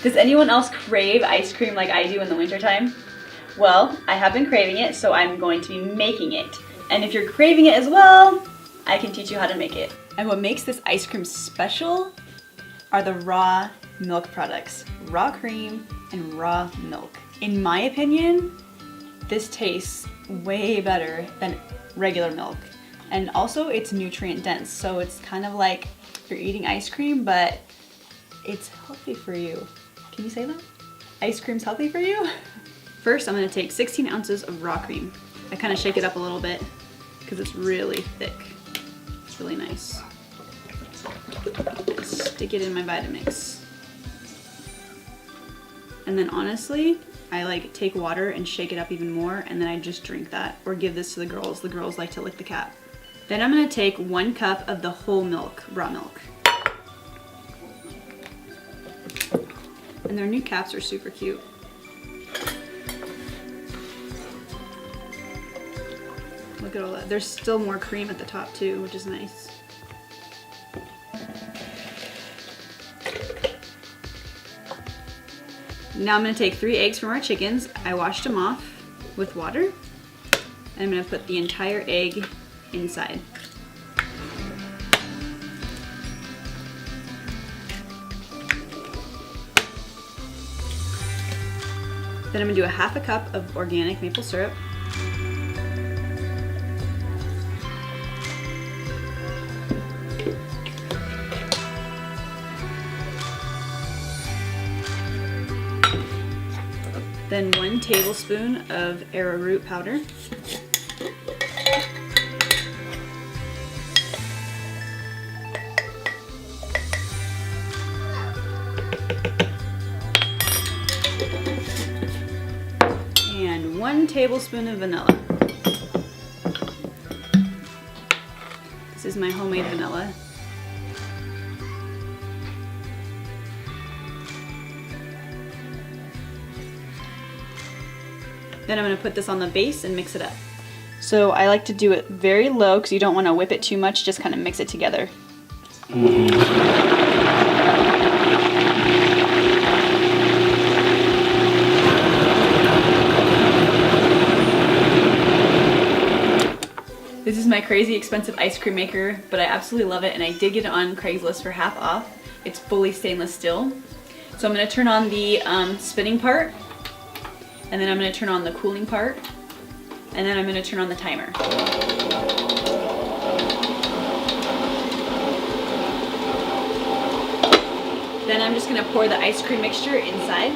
Does anyone else crave ice cream like I do in the wintertime? Well, I have been craving it, so I'm going to be making it. And if you're craving it as well, I can teach you how to make it. And what makes this ice cream special are the raw milk products. Raw cream and raw milk. In my opinion, this tastes way better than regular milk. And also it's nutrient dense, so it's kind of like you're eating ice cream, but it's healthy for you. Can you say that? Ice cream's healthy for you? First, I'm gonna take 16 ounces of raw cream. I kind of shake it up a little bit because it's really thick. It's really nice. Stick it in my Vitamix. And then honestly, I like take water and shake it up even more, and then I just drink that or give this to the girls. The girls like to lick the cap. Then I'm gonna take 1 cup of the whole milk, raw milk. And their new caps are super cute. Look at all that. There's still more cream at the top too, which is nice. Now I'm gonna take 3 eggs from our chickens. I washed them off with water. And I'm gonna put the entire egg inside. Then I'm gonna do a 1/2 cup of organic maple syrup. Then 1 tablespoon of arrowroot powder. And 1 tablespoon of vanilla. This is my homemade vanilla. Then I'm going to put this on the base and mix it up. So I like to do it very low because you don't want to whip it too much, just kind of mix it together. This is my crazy expensive ice cream maker, but I absolutely love it, and I did get it on Craigslist for half off. It's fully stainless steel. So I'm going to turn on the spinning part, and then I'm going to turn on the cooling part, and then I'm going to turn on the timer. Then I'm just going to pour the ice cream mixture inside.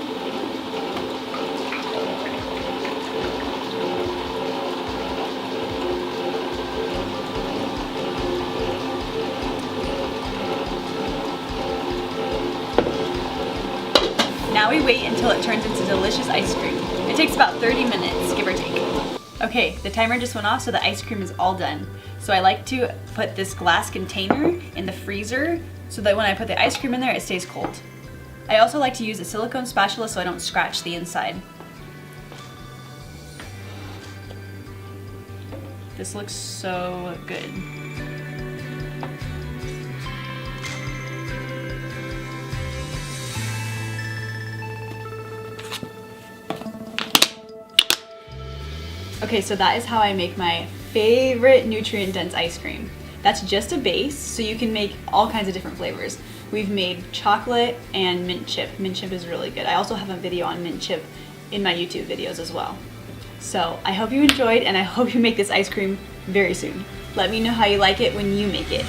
Now we wait until it turns into delicious ice cream. It takes about 30 minutes, give or take. Okay, the timer just went off, so the ice cream is all done. So I like to put this glass container in the freezer so that when I put the ice cream in there, it stays cold. I also like to use a silicone spatula so I don't scratch the inside. This looks so good. Okay, so that is how I make my favorite nutrient-dense ice cream. That's just a base, so you can make all kinds of different flavors. We've made chocolate and mint chip. Mint chip is really good. I also have a video on mint chip in my YouTube videos as well. So I hope you enjoyed, and I hope you make this ice cream very soon. Let me know how you like it when you make it.